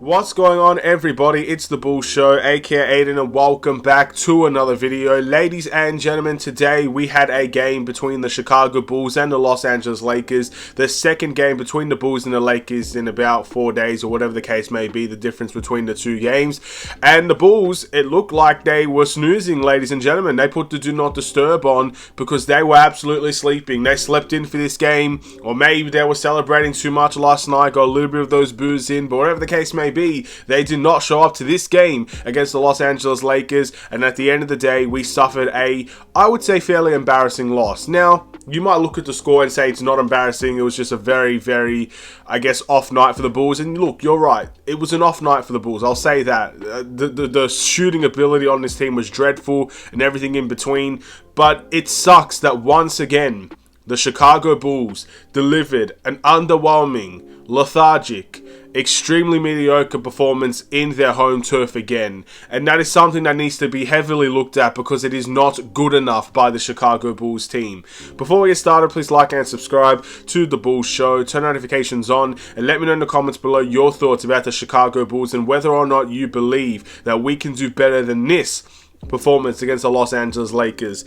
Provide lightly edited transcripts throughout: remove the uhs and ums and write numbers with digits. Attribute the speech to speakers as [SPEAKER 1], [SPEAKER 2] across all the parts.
[SPEAKER 1] What's going on, everybody? It's the Bulls Show, aka Aiden, and welcome back to another video. Ladies and gentlemen, today we had a game between the Chicago Bulls and the Los Angeles Lakers. The second game between the Bulls and the Lakers in about 4 days, or whatever the case may be, the difference between the two games. And the Bulls, it looked like they were snoozing, ladies and gentlemen. They put the Do Not Disturb on because they were absolutely sleeping. They slept in for this game, or maybe they were celebrating too much last night, got a little bit of those booze in, but whatever the case may be, they did not show up to this game against the Los Angeles Lakers, and at the end of the day, we suffered a, I would say, fairly embarrassing loss. Now, you might look at the score and say it's not embarrassing, it was just a very, I guess, off night for the Bulls, and look, you're right, it was an off night for the Bulls, I'll say that. The shooting ability on this team was dreadful, and everything in between, but it sucks that once again, the Chicago Bulls delivered an underwhelming, lethargic, extremely mediocre performance in their home turf again, and that is something that needs to be heavily looked at because it is not good enough by the Chicago Bulls team. Before we get started, please like and subscribe to the Bulls Show, turn notifications on, and let me know in the comments below your thoughts about the Chicago Bulls and whether or not you believe that we can do better than this performance against the Los Angeles Lakers.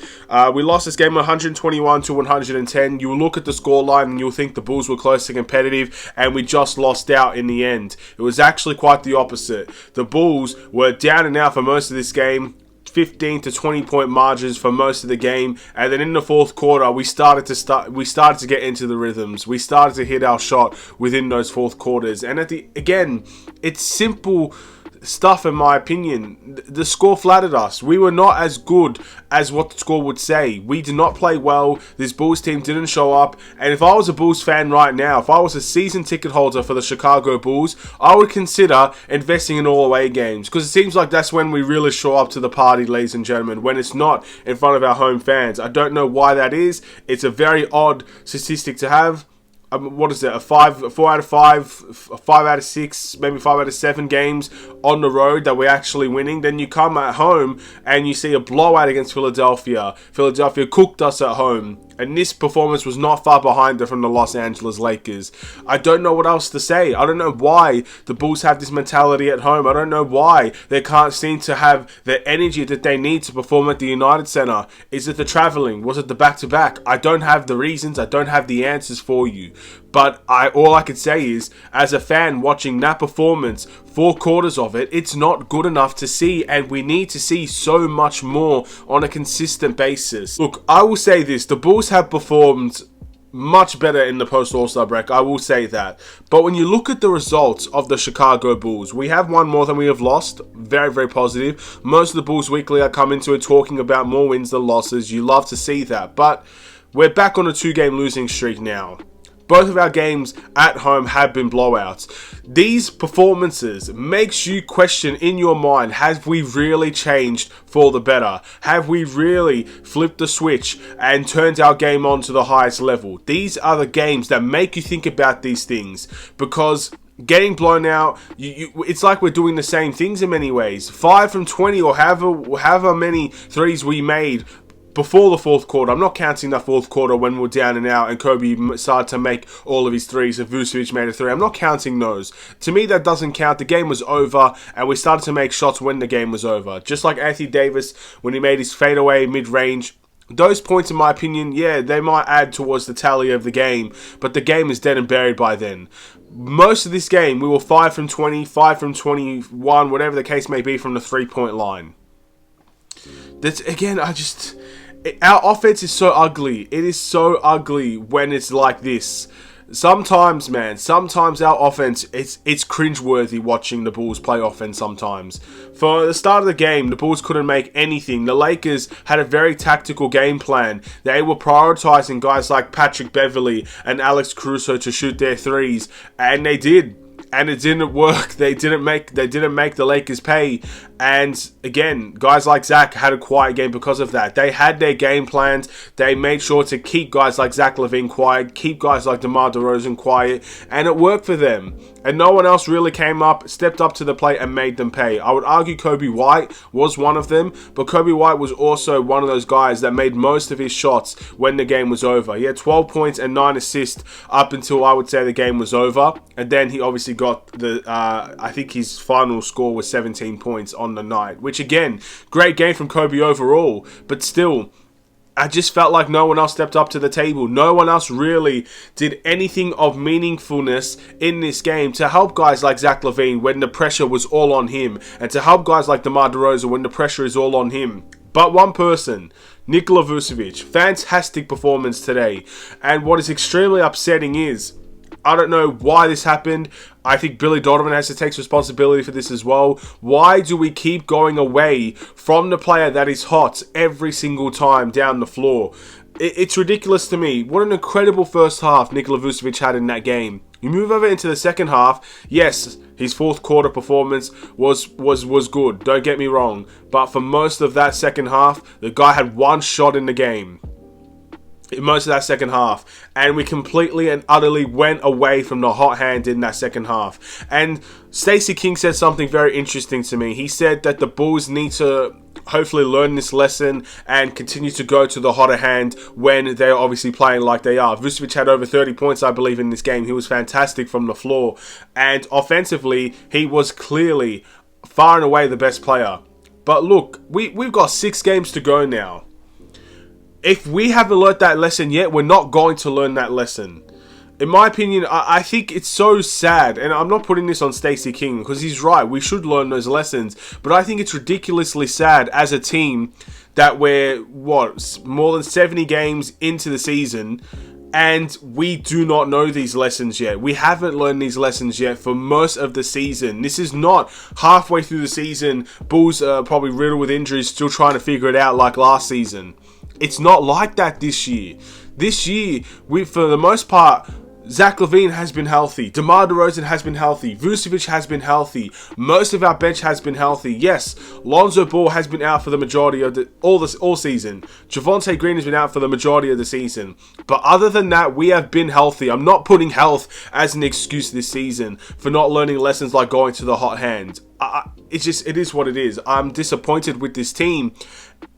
[SPEAKER 1] We lost this game 121 to 110. You'll look at the scoreline and you'll think the Bulls were close to competitive, and we just lost out in the end. It was actually quite the opposite. The Bulls were down and out for most of this game. 15 to 20 point margins for most of the game, and then in the fourth quarter we started to get into the rhythms. We started to hit our shot within those fourth quarters, and again, it's simple stuff in my opinion. The score flattered us. We were not as good as what the score would say. We did not play well. This Bulls team didn't show up, and if I was a Bulls fan right now, if I was a season ticket holder for the Chicago Bulls, I would consider investing in all away games, because it seems like that's when we really show up to the party, ladies and gentlemen, when it's not in front of our home fans. I don't know why that is. It's a very odd statistic to have. What is it, a 4 out of 5, a 5 out of 6, maybe 5 out of 7 games on the road that we're actually winning. Then you come at home and you see a blowout against Philadelphia. Philadelphia cooked us at home, and this performance was not far behind it from the Los Angeles Lakers. I don't know what else to say. I don't know why the Bulls have this mentality at home. I don't know why they can't seem to have the energy that they need to perform at the United Center. Is it the traveling? Was it the back-to-back? I don't have the reasons. I don't have the answers for you. But all I could say is, as a fan watching that performance, 4 quarters of it, it's not good enough to see, and we need to see so much more on a consistent basis. Look, I will say this, the Bulls have performed much better in the post-All-Star break, I will say that. But when you look at the results of the Chicago Bulls, we have won more than we have lost. Very positive. Most of the Bulls Weekly are coming to it talking about more wins than losses. You love to see that. But we're back on a 2-game losing streak now. Both of our games at home have been blowouts. These performances makes you question in your mind, have we really changed for the better? Have we really flipped the switch and turned our game on to the highest level? These are the games that make you think about these things, because getting blown out, it's like we're doing the same things in many ways. 5 from 20 or however many threes we made before the fourth quarter. I'm not counting that fourth quarter when we're down and out and Kobe started to make all of his threes and Vucevic made a 3. I'm not counting those. To me, that doesn't count. The game was over, and we started to make shots when the game was over. Just like Anthony Davis when he made his fadeaway mid-range. Those points, in my opinion, yeah, they might add towards the tally of the game, but the game is dead and buried by then. Most of this game, we were 5 from 20, 5 from 21, whatever the case may be, from the 3-point line. That's, again, our offense is so ugly. It is so ugly when it's like this. Sometimes, man, our offense, it's cringeworthy watching the Bulls play offense sometimes. For the start of the game, the Bulls couldn't make anything. The Lakers had a very tactical game plan. They were prioritizing guys like Patrick Beverley and Alex Caruso to shoot their threes, and they did. And it didn't work. They didn't make the Lakers pay. And again, guys like Zach had a quiet game because of that. They had their game plans. They made sure to keep guys like Zach LaVine quiet, keep guys like DeMar DeRozan quiet, and it worked for them. And no one else really stepped up to the plate and made them pay. I would argue Kobe White was one of them, but Kobe White was also one of those guys that made most of his shots when the game was over. He had 12 points and 9 assists up until, I would say, the game was over. And then he obviously got the, I think his final score was 17 points on the night, which again, great game from Kobe overall, but still, I just felt like no one else stepped up to the table. No one else really did anything of meaningfulness in this game to help guys like Zach LaVine when the pressure was all on him, and to help guys like DeMar DeRozan when the pressure is all on him. But one person, Nikola Vucevic, fantastic performance today. And what is extremely upsetting is, I don't know why this happened. I think Billy Donovan has to take responsibility for this as well. Why do we keep going away from the player that is hot every single time down the floor? It's ridiculous to me. What an incredible first half Nikola Vucevic had in that game. You move over into the second half. Yes, his fourth quarter performance was good. Don't get me wrong. But for most of that second half, the guy had one shot in the game. In most of that second half, and we completely and utterly went away from the hot hand in that second half. And Stacey King said something very interesting to me. He said that the Bulls need to hopefully learn this lesson and continue to go to the hotter hand when they're obviously playing like they are. Vucevic had over 30 points, I believe, in this game. He was fantastic from the floor, and offensively, he was clearly far and away the best player. But look, we've got 6 games to go now. If we haven't learned that lesson yet, we're not going to learn that lesson. In my opinion, I think it's so sad, and I'm not putting this on Stacey King because he's right. We should learn those lessons, but I think it's ridiculously sad as a team that we're, more than 70 games into the season, and we do not know these lessons yet. We haven't learned these lessons yet for most of the season. This is not halfway through the season. Bulls are probably riddled with injuries, still trying to figure it out like last season. It's not like that this year. This year, for the most part, Zach LaVine has been healthy. DeMar DeRozan has been healthy. Vucevic has been healthy. Most of our bench has been healthy. Yes, Lonzo Ball has been out for the majority of all season. Javonte Green has been out for the majority of the season. But other than that, we have been healthy. I'm not putting health as an excuse this season for not learning lessons like going to the hot hand. It is what it is. I'm disappointed with this team,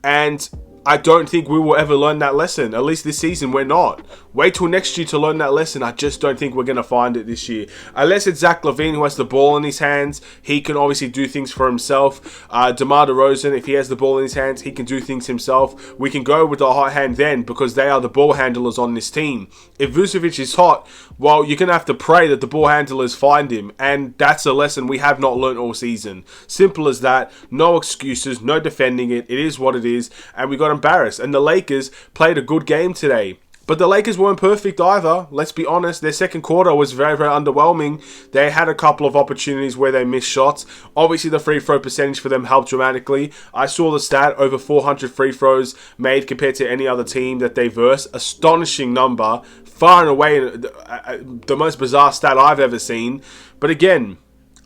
[SPEAKER 1] and I don't think we will ever learn that lesson. At least this season, we're not. Wait till next year to learn that lesson. I just don't think we're going to find it this year. Unless it's Zach LaVine who has the ball in his hands. He can obviously do things for himself. DeMar DeRozan, if he has the ball in his hands, he can do things himself. We can go with the hot hand then because they are the ball handlers on this team. If Vucevic is hot, well, you're going to have to pray that the ball handlers find him. And that's a lesson we have not learned all season. Simple as that. No excuses. No defending it. It is what it is. And we got embarrassed, and the Lakers played a good game today. But the Lakers weren't perfect either. Let's be honest. Their second quarter was very, very underwhelming. They had a couple of opportunities where they missed shots. Obviously, the free throw percentage for them helped dramatically. I saw the stat, over 400 free throws made compared to any other team that they versed. Astonishing number. Far and away the most bizarre stat I've ever seen. But again,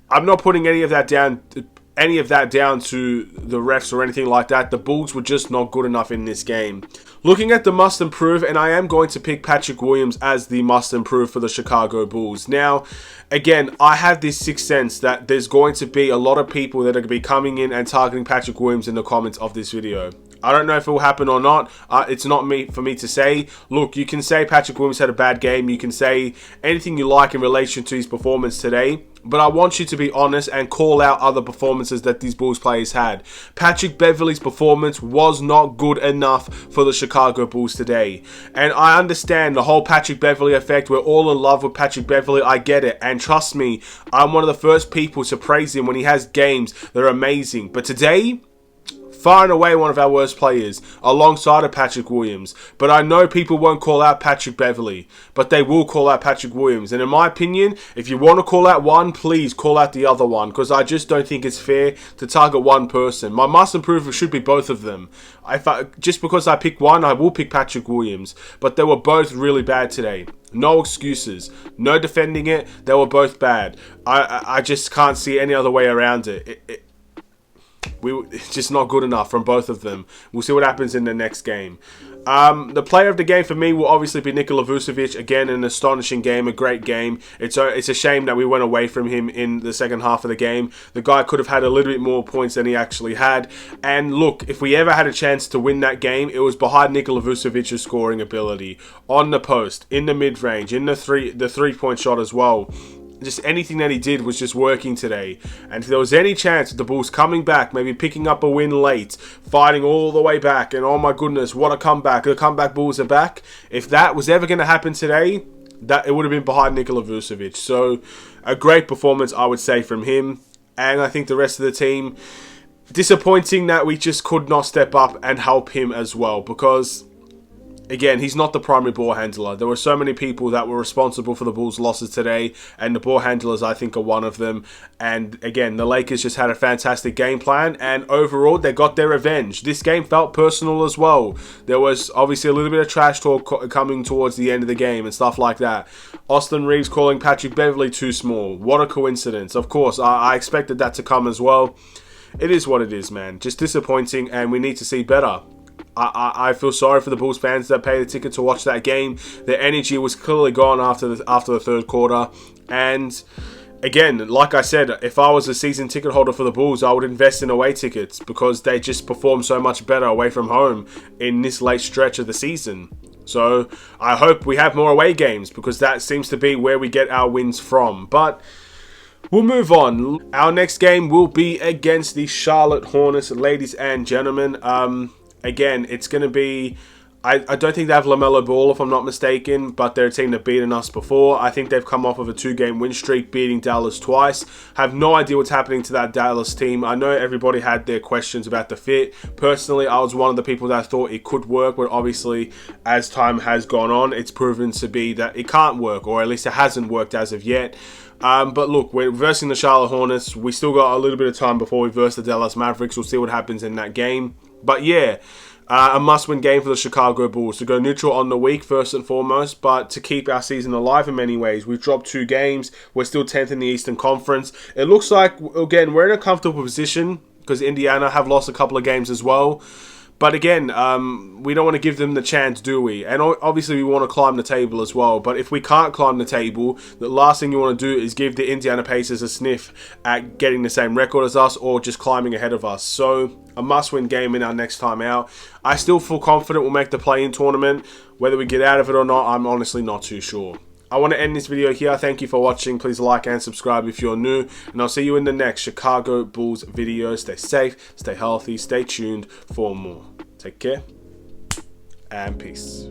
[SPEAKER 1] I'm not putting any of that down to the refs or anything like that. The Bulls were just not good enough in this game. Looking at the must improve, and I am going to pick Patrick Williams as the must improve for the Chicago Bulls. Now, again, I have this sixth sense that there's going to be a lot of people that are going to be coming in and targeting Patrick Williams in the comments of this video. I don't know if it will happen or not. It's not for me to say. Look, you can say Patrick Williams had a bad game. You can say anything you like in relation to his performance today. But I want you to be honest and call out other performances that these Bulls players had. Patrick Beverley's performance was not good enough for the Chicago Bulls today. And I understand the whole Patrick Beverley effect. We're all in love with Patrick Beverley. I get it. And trust me, I'm one of the first people to praise him when he has games that are amazing. But today, far and away one of our worst players, alongside of Patrick Williams. But I know people won't call out Patrick Beverley, but they will call out Patrick Williams. And in my opinion, if you want to call out one, please call out the other one, because I just don't think it's fair to target one person. My must improve should be both of them. Just because I pick one, I will pick Patrick Williams. But they were both really bad today. No excuses. No defending it. They were both bad. I just can't see any other way around it. It's just not good enough from both of them. We'll see what happens in the next game. The player of the game for me will obviously be Nikola Vucevic. Again, an astonishing game, a great game. It's a shame that we went away from him in the second half of the game. The guy could have had a little bit more points than he actually had. And look, if we ever had a chance to win that game, it was behind Nikola Vucevic's scoring ability. On the post, in the mid-range, in the three-point shot as well. just anything that he did was just working today. And if there was any chance of the Bulls coming back, maybe picking up a win late, fighting all the way back, and oh my goodness, what a comeback. The comeback Bulls are back. If that was ever going to happen today, that it would have been behind Nikola Vucevic. So a great performance, I would say, from him. And I think the rest of the team, disappointing that we just could not step up and help him as well, because again, he's not the primary ball handler. There were so many people that were responsible for the Bulls' losses today, and the ball handlers, I think, are one of them. And again, the Lakers just had a fantastic game plan, and overall, they got their revenge. This game felt personal as well. There was obviously a little bit of trash talk coming towards the end of the game and stuff like that. Austin Reeves calling Patrick Beverley too small. What a coincidence. Of course, I expected that to come as well. It is what it is, man. Just disappointing, and we need to see better. I feel sorry for the Bulls fans that paid the ticket to watch that game. Their energy was clearly gone after the third quarter. And again, like I said, if I was a season ticket holder for the Bulls, I would invest in away tickets because they just perform so much better away from home in this late stretch of the season. So I hope we have more away games because that seems to be where we get our wins from. But we'll move on. Our next game will be against the Charlotte Hornets, ladies and gentlemen. Again, it's going to be... I don't think they have LaMelo Ball, if I'm not mistaken, but they're a team that beaten us before. I think they've come off of a 2-game win streak, beating Dallas twice. Have no idea what's happening to that Dallas team. I know everybody had their questions about the fit. Personally, I was one of the people that thought it could work, but obviously, as time has gone on, it's proven to be that it can't work, or at least it hasn't worked as of yet. But look, we're versing the Charlotte Hornets. We still got a little bit of time before we verse the Dallas Mavericks. We'll see what happens in that game. But yeah, a must-win game for the Chicago Bulls to go neutral on the week, first and foremost, but to keep our season alive in many ways. We've dropped 2 games. We're still 10th in the Eastern Conference. It looks like, again, we're in a comfortable position because Indiana have lost a couple of games as well. But again, we don't want to give them the chance, do we? And obviously we want to climb the table as well. But if we can't climb the table, the last thing you want to do is give the Indiana Pacers a sniff at getting the same record as us or just climbing ahead of us. So a must-win game in our next time out. I still feel confident we'll make the play-in tournament. Whether we get out of it or not, I'm honestly not too sure. I want to end this video here. Thank you for watching. Please like and subscribe if you're new. And I'll see you in the next Chicago Bulls video. Stay safe, stay healthy, stay tuned for more. Take care and peace.